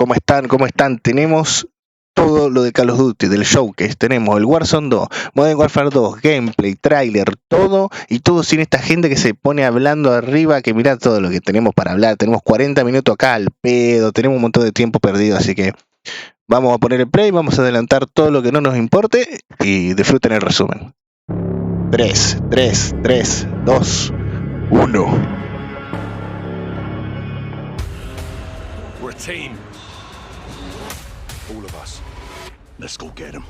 ¿Cómo están? ¿Cómo están? Tenemos todo lo de Call of Duty, del showcase. Tenemos el Warzone 2, Modern Warfare 2, gameplay, trailer, todo. Y todo sin esta gente que se pone hablando arriba. Que mirá todo lo que tenemos para hablar. Tenemos 40 minutos acá al pedo. Tenemos un montón de tiempo perdido. Así que vamos a poner el play. Vamos a adelantar todo lo que no nos importe. Y disfruten el resumen. 3, 2, 1. We're a team. All of us. Let's go get him.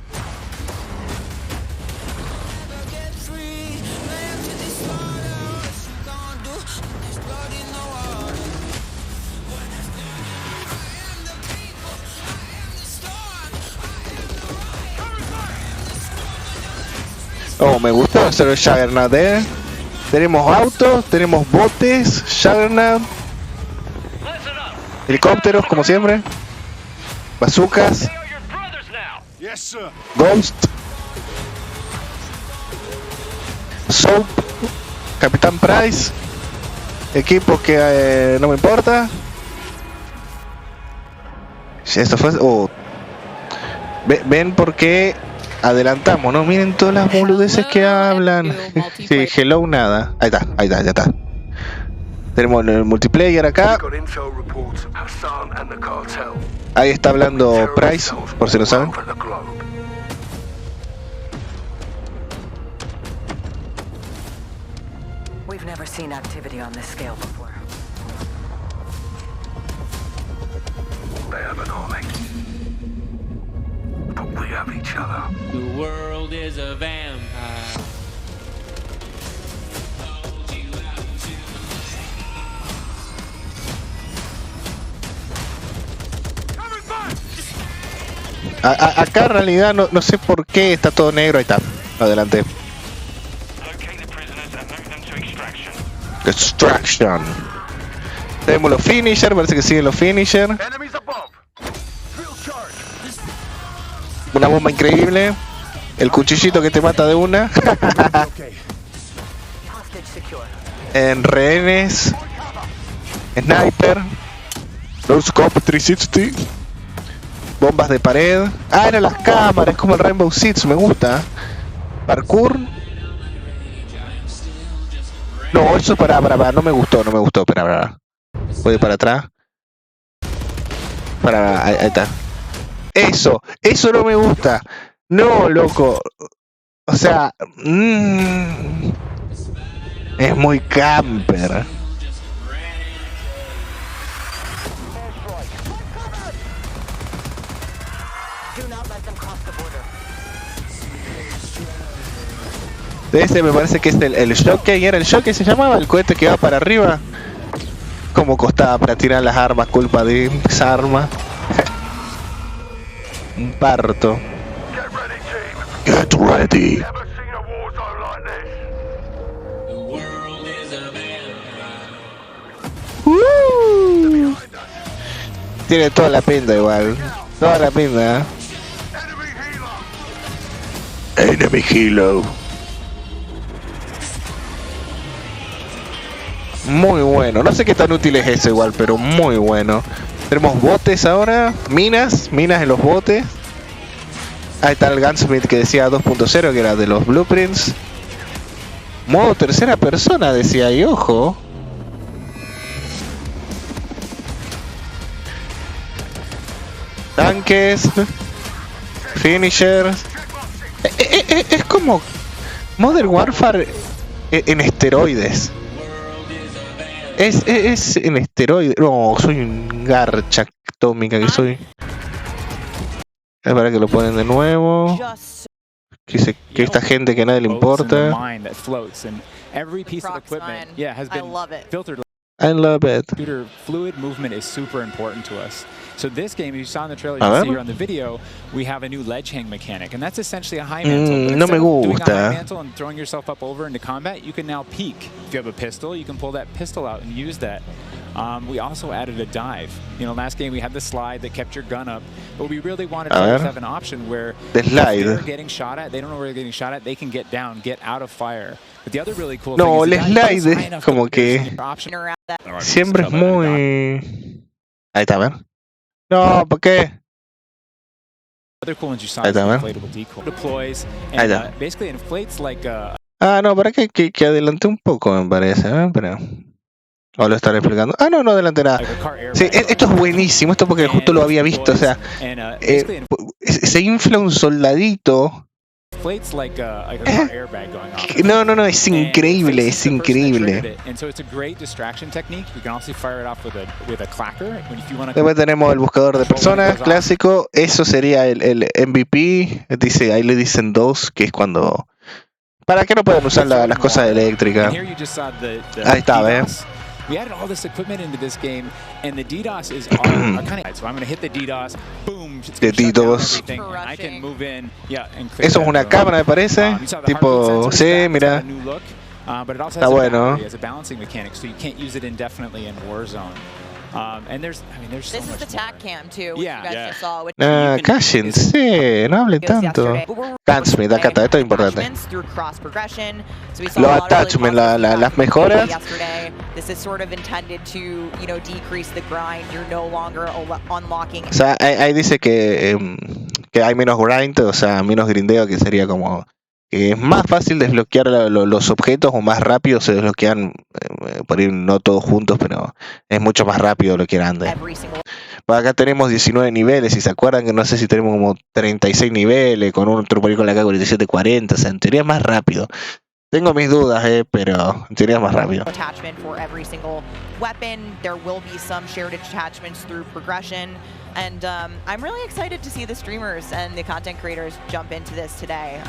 Oh, me gustó hacer el Juggernaut, Tenemos autos, tenemos botes, Juggernaut, helicópteros, como siempre, bazookas, Ghost, Soap, Capitán Price, equipos que no me importa. Esto fue... Oh. Ven por qué adelantamos, ¿no? Miren todas las boludeces que hablan. Sí, hello, nada. Ahí está, ya está. Tenemos el multiplayer acá. Ahí está hablando Price, por si no saben. We've never seen activity on this scale before. They have an army. But we have each other. The world is a vampire. Acá en realidad no sé por qué está todo negro. Ahí está, adelante. Extraction. Tenemos los finisher, parece que siguen los finisher. Una bomba increíble. El cuchillito que te mata de una. En rehenes. Sniper. No scope 360. Bombas de pared. Ah, eran las cámaras, como el Rainbow Six, me gusta. Parkour. No, eso para, no me gustó, para. Voy para atrás. Ahí está. Eso no me gusta. No, loco. O sea, es muy camper. Ese me parece que es el Shockey. ¿Era el Shockey se llamaba? El cohete que va para arriba. Como costaba para tirar las armas, culpa de esa arma. Un parto. Get ready. Tiene toda la pinta igual. Toda la pinta. Enemy Hilo. Muy bueno, no sé qué tan útil es eso igual, pero muy bueno. Tenemos botes ahora, minas en los botes. Ahí está el gunsmith que decía 2.0, que era de los blueprints. Modo tercera persona decía, y ojo. Tanques, finishers. Es como Modern Warfare en esteroides. Es en esteroides. No, soy un garcha atómica que soy. Es para que lo ponen de nuevo. Que esta gente que a nadie le importa. I love it. Fluid movement is super important to us. So this game, you saw in the trailer, you see here on the video, we have a new ledge hang mechanic, and that's essentially a high mantle. No me gusta. Doing a high mantle and throwing yourself up over into combat, you can now peek. If you have a pistol, you can pull that pistol out and use that. We also added a dive. You know, last game we had the slide that kept your gun up, but we really wanted to have an option where if they're getting shot at, they don't know where they're getting shot at, they can get down, get out of fire. But the other really cool no, thing el slide como que siempre es muy... Ahí está, a ver. No, ¿por qué? Other cool ones you saw Ahí is está, the ¿ver? inflatable decoy. Deploys Ahí and está. basically inflates like Ah, no, para que adelanté un poco, me parece, ¿eh? Pero... O lo estaré explicando. Ah, no, no adelanté nada. a car airbag. Sí, esto es buenísimo, esto porque justo lo había visto, o sea, And basically se infla un soldadito. inflates like a car airbag going off. No, es increíble, es increíble. And so it's a great distraction technique. You can also fire it off with a clacker if you want to. Después tenemos el buscador de personas, clásico. Eso sería el MVP. Dice, ahí le dicen 2, que es cuando... ¿Para qué no pueden usar las cosas eléctricas? Ahí está, ¿ves? We added all this equipment into this game, and the DDoS is our kind of. So I'm going to hit the DDoS, boom. The DDoS. I can move in, yeah, and Eso es una cámara, me parece. Tipo, sí, mira. But it also Está has bueno. a balancing mechanic, so you can't use it indefinitely in Warzone. And there's so This is much the TAC cam too, which Yeah, you guys yeah. just saw. Which Cállense, no hablen tanto. Gunsmith, acá está, esto es importante. Los attachments, las mejoras. This is sort of intended to, you know, decrease the grind. You're no longer unlocking. O sea, ahí dice que hay menos grind, o sea, menos grindeo, que sería como que es más fácil desbloquear los objetos o más rápido se desbloquean, por ir no todos juntos, pero es mucho más rápido lo que era antes. Por acá tenemos 19 niveles, si se acuerdan que no sé si tenemos como 36 niveles, con un otro por ahí con la K4740, o sea, en teoría es más rápido. Tengo mis dudas, pero en teoría es más rápido. Attachment for every single weapon. There will be some shared attachments through progression. And I'm really excited to see the streamers and the content creators jump into this today.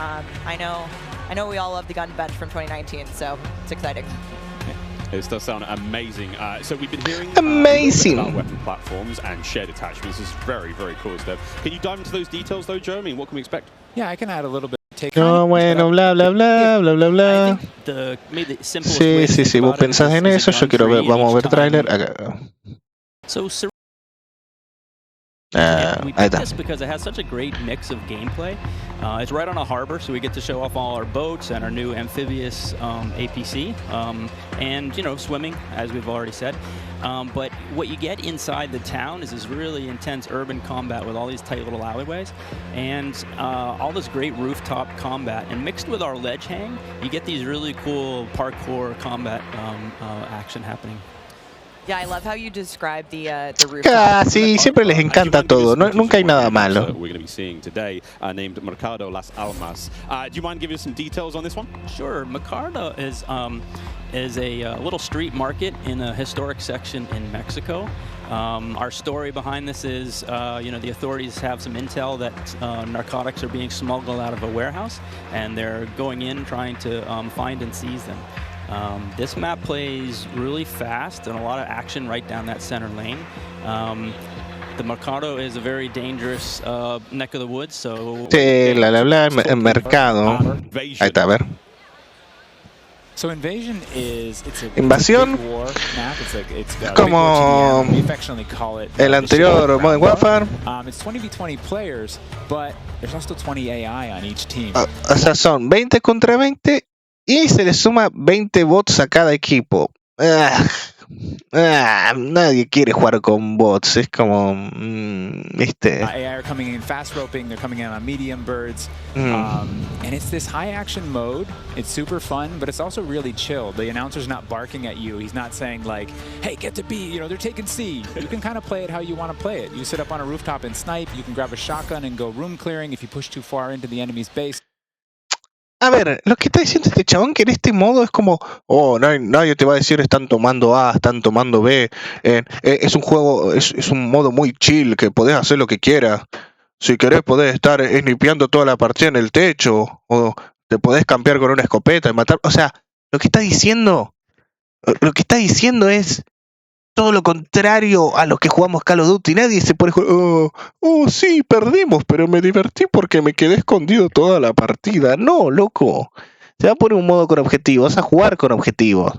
I know we all love the gun bench from 2019, so it's exciting. This does sound amazing. So we've been hearing amazing about weapon platforms and shared attachments. This is very, very cool stuff. Can you dive into those details though, Joe? I mean, what can we expect? Yeah, I can add a little bit. No, bueno, bla, bla, bla, bla, bla, bla. Sí, vos pensás en eso, yo quiero ver, vamos a ver tráiler acá. We ahí did está. this because it has such a great mix of gameplay. It's right on a harbor, so we get to show off all our boats and our new amphibious APC, and, you know, swimming, as we've already said. But what you get inside the town is this really intense urban combat with all these tight little alleyways and all this great rooftop combat. And mixed with our ledge hang, you get these really cool parkour combat action happening. Yeah, I love how you describe the rooftop. Sí, siempre les encanta todo, nunca hay nada malo. We're going to be seeing today, named Mercado Las Almas. Do you mind giving us some details on this one? Sure. Mercado is a little street market in a historic section in Mexico. Our story behind this is, you know, the authorities have some intel that narcotics are being smuggled out of a warehouse, and they're going in trying to find and seize them. This map plays really fast and a lot of action right down that center lane. The Mercado is a very dangerous neck of the woods, so... Sí, el mercado. Ahí está, a ver. So Invasion is Invasión. Es como el anterior Modern Warfare. It's 20v20 players, but there's also 20 AI on each team. O sea, son 20 contra 20 y se le suma 20 bots a cada equipo. Nadie quiere jugar con bots, es como, ¿viste? AI are coming in fast roping, they're coming in on medium birds, and it's this high action mode. It's super fun, but it's also really chill. The announcer's not barking at you. He's not saying like, hey, get to B, you know, they're taking C. You can kind of play it how you want to play it. You sit up on a rooftop and snipe, you can grab a shotgun and go room clearing if you push too far into the enemy's base. A ver, lo que está diciendo este chabón que en este modo es como, nadie te va a decir están tomando A, están tomando B, es un juego, es un modo muy chill que podés hacer lo que quieras. Si querés podés estar snipeando toda la partida en el techo, o te podés campear con una escopeta y matar. O sea, lo que está diciendo es todo lo contrario a lo que jugamos Call of Duty. Nadie se pone sí, perdimos, pero me divertí porque me quedé escondido toda la partida. No, loco. Se va a poner un modo con objetivos, vas a jugar con objetivos.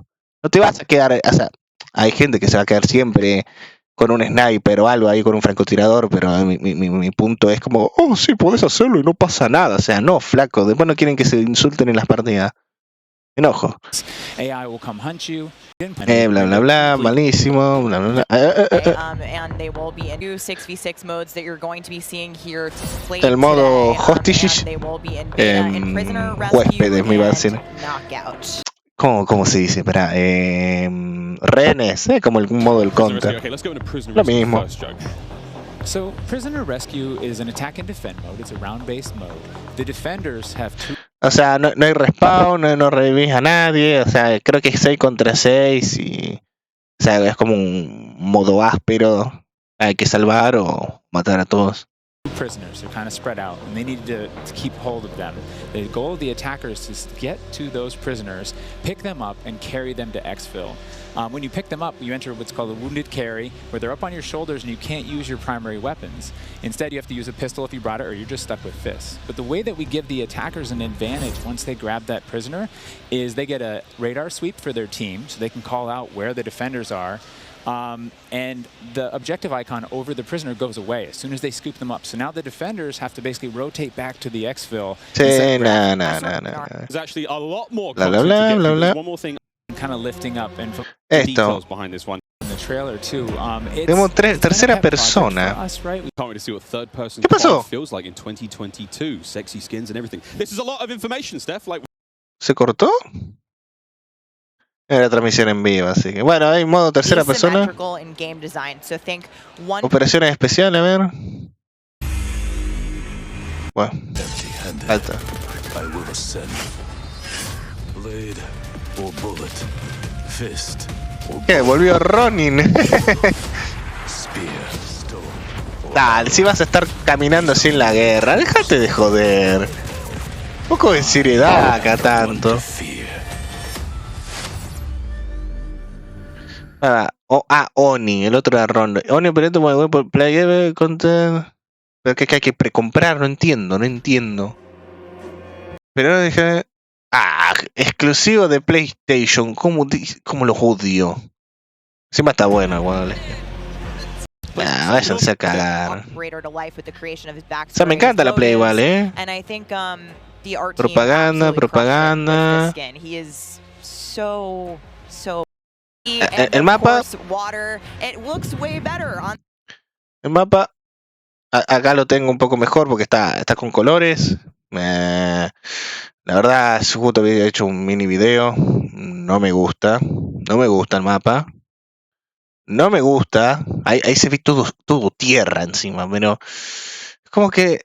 No te vas a quedar, o sea, hay gente que se va a quedar siempre con un sniper o algo ahí, con un francotirador, pero mi punto es como, sí, podés hacerlo y no pasa nada. O sea, no, flaco, después no quieren que se insulten en las partidas. enojo. AI will come hunt you. Bla bla bla, malísimo, bla bla bla. And they will be in new 6v6 modes that you're going to be seeing here played El modo today. hostages, They will be in beta, in prisoner huéspedes, me iba a decir. rescue, and knockout. ¿Cómo se dice? Espera, rehenes, como el modo del counter. Okay, let's go into prisoner Lo rescue mismo. first, Joe. So prisoner rescue is an attack and defend mode. It's a round-based mode. The defenders have two. O sea, no hay respawn, no revivís a nadie. O sea, creo que es 6 contra 6 y... O sea, es como un modo áspero. Hay que salvar o matar a todos. Prisoners. They're kind of spread out, and they need to keep hold of them. The goal of the attackers is to get to those prisoners, pick them up, and carry them to exfil. When you pick them up, you enter what's called a wounded carry, where they're up on your shoulders and you can't use your primary weapons. Instead, you have to use a pistol if you brought it, or you're just stuck with fists. But the way that we give the attackers an advantage once they grab that prisoner is they get a radar sweep for their team, so they can call out where the defenders are. And the objective icon over the prisoner goes away as soon as they scoop them up. So now the defenders have to basically rotate back to the exfil. Sí, no. There's actually a lot more Bla, content bla, to get bla, through. bla. There's one more thing. Kind of lifting up and Esto. Details behind this one. in the trailer too. Tenemos tercera persona. Can't wait to see what third person ¿Qué pasó? feels like in 2022. Sexy skins and everything. This is a lot of information, Steph. Like, ¿Se cortó? Era transmisión en vivo, así que... Bueno, hay modo tercera persona. Asymmetrical in game design. So think one Operaciones especiales, a ver. Bueno, Empty-handed, alta. I will ascend. Blade or bullet, fist or ¿Qué? Volvió Ronin. spear, stone or Dale, si vas a estar caminando así en la guerra, déjate de joder. Un poco de seriedad acá tanto. fear. Oni, el otro era Ron. Oni, pero esto puede por play content. Pero que hay que precomprar, no entiendo. Pero no dije. Exclusivo de PlayStation, ¿cómo los odio? Encima está bueno igual. Váyanse a cagar. operator to life with the creation of his O backstory. sea, me encanta la Play igual, And I think the art team Propaganda, absolutely propaganda. crushed it with this skin. He is so el mapa. Of course, water. It looks way better on. El mapa. Acá lo tengo un poco mejor porque está con colores. La verdad, justo había hecho un mini video. No me gusta el mapa. No me gusta. Ahí se ve todo tierra encima, pero es como que...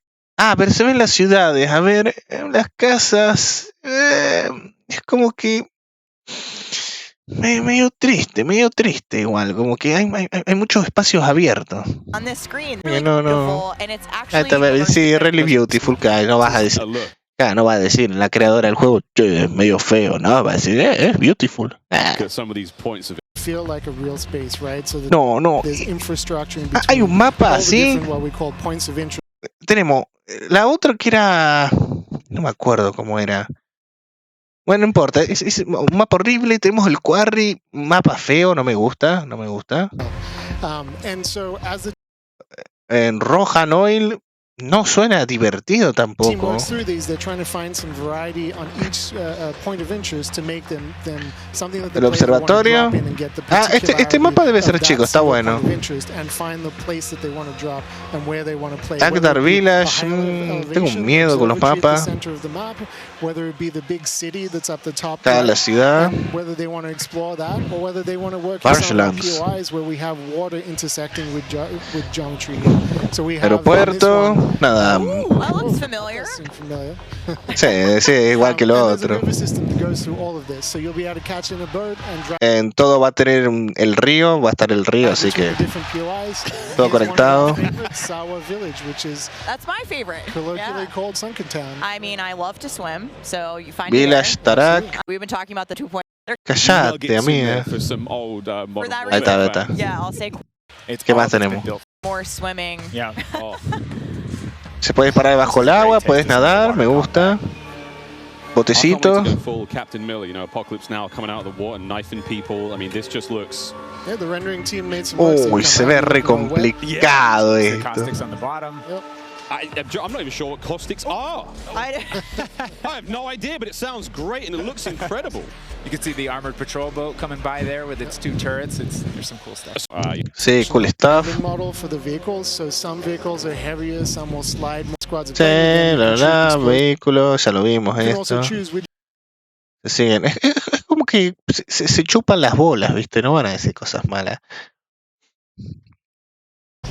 pero se ven las ciudades. A ver, las casas... es como que... medio triste igual. Como que hay muchos espacios abiertos. On this screen, No. beautiful, and it's actually Sí, really beautiful. No vas a decir... no va a decir la creadora del juego, che, es medio feo, no, va a decir, es beautiful. Some of these points of feel like a real space, right? So No. there's infrastructure in Hay between un mapa all the así. different, what we call points of interest. Tenemos la otra que era, no me acuerdo cómo era. Bueno, no importa, es un mapa horrible. Tenemos el quarry, mapa feo, no me gusta. And so as the En Rohan Oil no suena divertido team tampoco. works through these, they're trying to find some variety on each point of interest to make them something that the El player will want to observatorio. drop in and get the Este mapa debe ser particularity chico, of está that bueno. point of interest and find the place that they want to drop and where they want to play. Agdar Whether it be Village, a high elevation, tengo miedo con los observatory at mapas. the center of the map, whether it be the big city that's at the top, Está la ciudad. and whether they want to explore that or whether they want to work with some of the Marshlands. POIs where we have water intersecting with geometry. So we have Aeropuerto, nada. That looks familiar. familiar. Sí, igual que lo And there's a otro. river system that goes through all of this, so you'll be able to catch in a boat and drive En todo va a tener el río, va a estar el río, así between que the different POIs. todo Here's one of conectado. my favorites, Sawa Village, which is That's my favorite. colloquially Yeah. called Sunken Town. I mean, I love to swim, so you find me Village there. Tarak. We've been talking about the 2.0. Callate, nuggets in amiga. there for some old For that modern Ahí está, ahí warfare. está. Yeah, I'll say It's ¿Qué all más that's been tenemos? built. more swimming. Yeah. Oh, Se puede parar bajo el agua, puedes nadar, me gusta. I can't wait Botecitos. to go full Captain Miller, Apocalypse Now coming out of the water, knifing people. I mean, this just looks... Yeah, the rendering team made some work, so you Uy, come se out ve with re more wet. complicado The esto. caustics on the bottom. I'm not even sure what caustics are. I have no idea, but it sounds great and it looks incredible. You can see the armored patrol boat coming by there with its 2 turrets. There's some cool stuff. Sí, cool stuff. Model for the vehicles, so some vehicles are heavier, some will slide more squads. Sí, vehículos, ya lo vimos esto. Se siguen. Es como que se chupan las bolas, ¿viste? No van a decir cosas malas.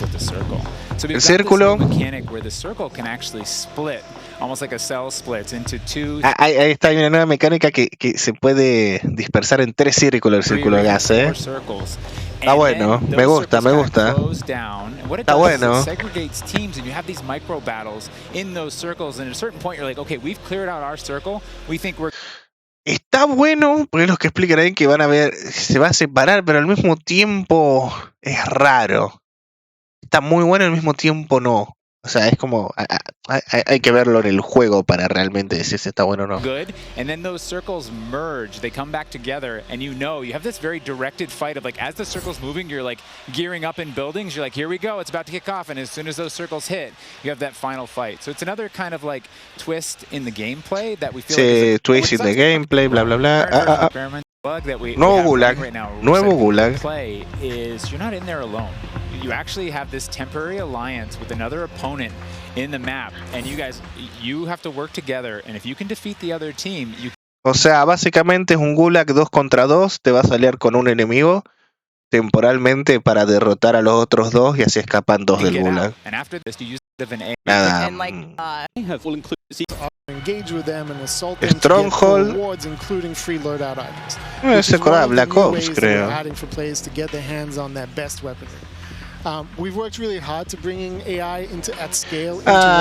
With the circle. So we've El got círculo. this mechanic where the circle can actually split, almost like a cell splits into 2. Ahí está, hay una nueva mecánica que se puede dispersar en 3 círculos el círculo de gas, ¿eh? Está bueno, me gusta, me gusta. Está bueno. Segregates teams and you have these micro battles in those circles, and at a certain point you're like, okay, we've cleared out our circle. We think we're Está bueno, porque es lo que explican ahí que van a ver, se va a separar, pero al mismo tiempo es raro. Está muy bueno, al mismo tiempo no. O sea, es como hay que verlo en el juego para realmente decir si está bueno o no. Good, and then those circles merge, they come back together, and you have this very directed fight of like, as the circle's moving, you're like gearing up in buildings, you're like, here we go, it's about to kick off, and as soon as those circles hit, you have that final fight. So it's another kind of like twist in the gameplay that we feel sí, like twist in the gameplay, bla bla bla. Nuevo gulag, right now, nuevo gulag. Play is you're not in there alone. You actually have this temporary alliance with another opponent in the map, and you have to work together, and if you can defeat the other team, O sea, básicamente es un gulag 2 contra 2, te vas a aliar con un enemigo temporalmente para derrotar a los otros 2 y así escapan 2 del gulag. Nada. Stronghold. Se acuerda Black Ops, creo. We've worked really hard to bringing AI at scale.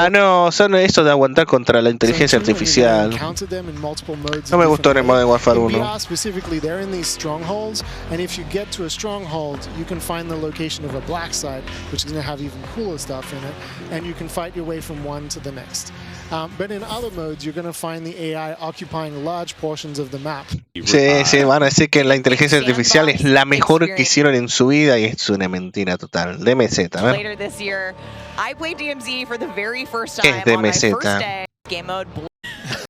No, son eso de aguantar contra la inteligencia artificial. No me gustó en el Modern Warfare 1. Specifically, they're in these strongholds, and if you get to a stronghold, you can find the location of a black site, which is going to have even cooler stuff in it, and you can fight your way from one to the next. But in other modes, you're going to find the AI occupying large portions of the map. Sí, van a decir que la inteligencia artificial es la mejor que hicieron en su vida y es una mentira total. DMZ, a ver. Later this year, I played DMZ for the very first time on my first day. Game mode blew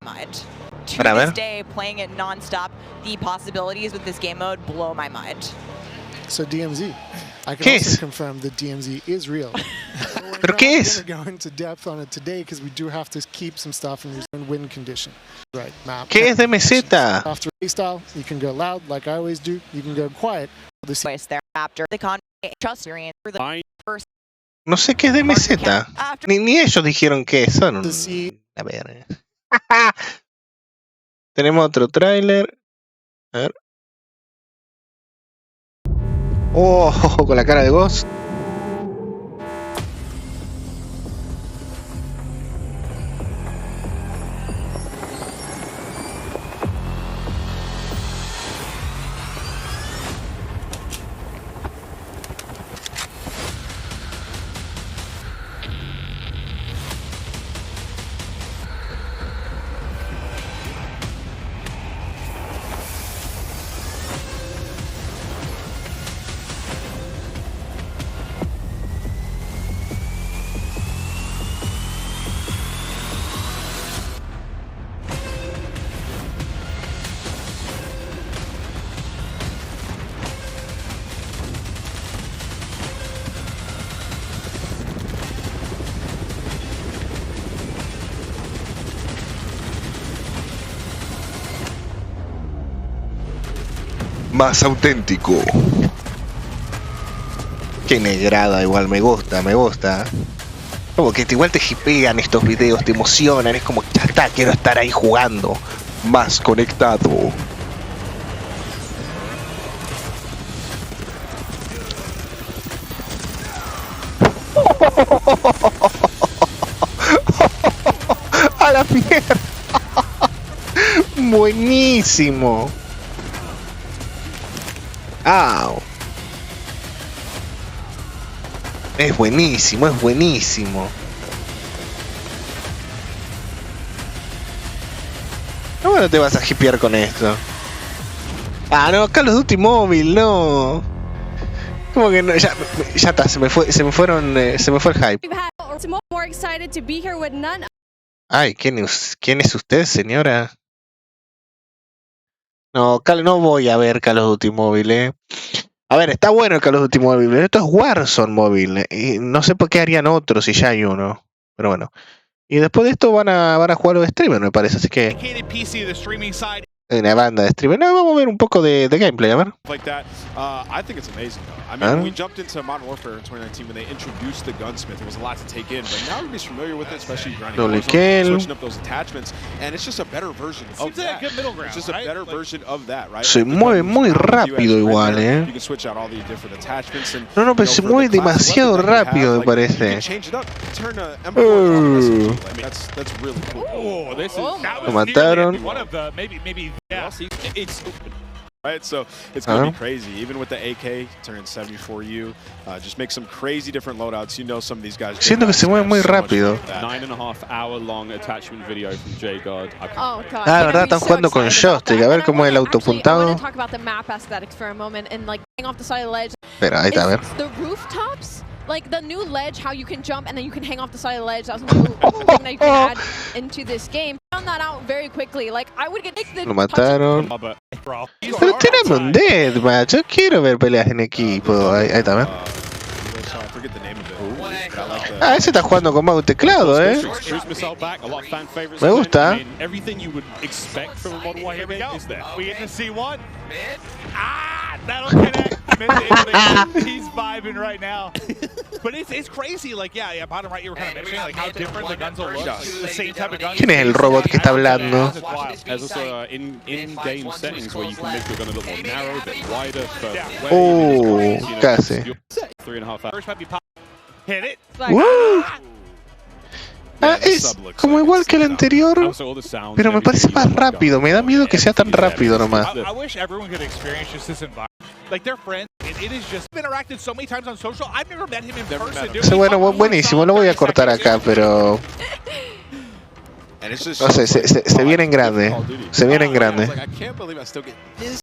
my mind. To this day, playing it non-stop, the possibilities with this game mode blow my mind. So DMZ, I can also confirm that DMZ is real. ¿Pero qué es? We're going to go into depth on it today because we do have to keep some stuff in win condition. Right, map. ¿Qué es DMZ? After style, you can go loud like I always do. You can go quiet. There after the trust experience for the first. No sé qué es DMZ. Ni ellos dijeron qué es. Son a ver. Tenemos otro tráiler. A ver. Oh, con la cara de Ghost. Más auténtico. Qué negrada, igual me gusta. Como que igual te hipean estos videos, te emocionan, es como, ya está, quiero estar ahí jugando, más conectado. A la mierda. Buenísimo. ¡Au! Es buenísimo. ¿Cómo no te vas a hipear con esto? Ah, no, Call of Duty móvil, no. Como que no, ya está, se me fue el hype. More excited to be here with none. Ay, ¿quién es usted, señora? No, no voy a ver Call of Duty móvil, A ver, está bueno el Call of Duty móvil. Esto es Warzone móvil. Y no sé por qué harían otro si ya hay uno. Pero bueno. Y después de esto van a jugar los streamers, me parece. Así que... Hay una banda de streamers. No, vamos a ver un poco de gameplay, a ver. I think it's amazing, though. I mean, when we jumped into Modern Warfare in 2019 when they introduced the gunsmith, it was a lot to take in. But now everybody's familiar with it, especially grinding Warzone, switching up those attachments, and it's just a better version of that. It's just a better version of that, right? Se mueve muy rápido igual, You can switch out all the different attachments and no, pero se mueve demasiado rápido, me parece. That's really cool. Oh, this is Lo mataron. one of the maybe yeah. It's right, so it's gonna be crazy. Even with the AK turning 74U, just make some crazy different loadouts. You know, some of these guys. Siento que se mueve muy rápido. 9.5-hour-long attachment video from J-God. Oh god. Ah, verdad, están jugando con joystick. A ver cómo es el autopuntado. Espera, ahí está, a ver. The rooftops, like the new ledge, how you can jump and then you can hang off the side of the ledge. That's a new thing that you can add into this game. Found that out very quickly. Like I would get the. Lo mataron. Pero tenemos un deathmatch. Yo quiero ver peleas en equipo. Ahí está, a ver. Ah, ese está jugando con mouse y teclado, Me gusta. Everything you would expect from a Modern Warfare is there. We get to see one. Ah, that'll connect. He's vibing right now. But it's crazy. Like, yeah, bottom right, you were kind of mentioning like how different the guns will look. The same type of guns. ¿Quién es el robot que está hablando? There's also in-game settings where you can make your gun a little more narrow, a bit wider. Casi. 3.5 hours. Hit it. Ah, es como igual que el anterior, pero me parece más rápido. Me da miedo que sea tan rápido nomás. I wish everyone could experience just this environment. Like they're friends. It is just interacted so many times on social. I've never met him in person. Bueno, buenísimo. Lo voy a cortar acá, pero no sé, se viene en grande. Se viene en grande.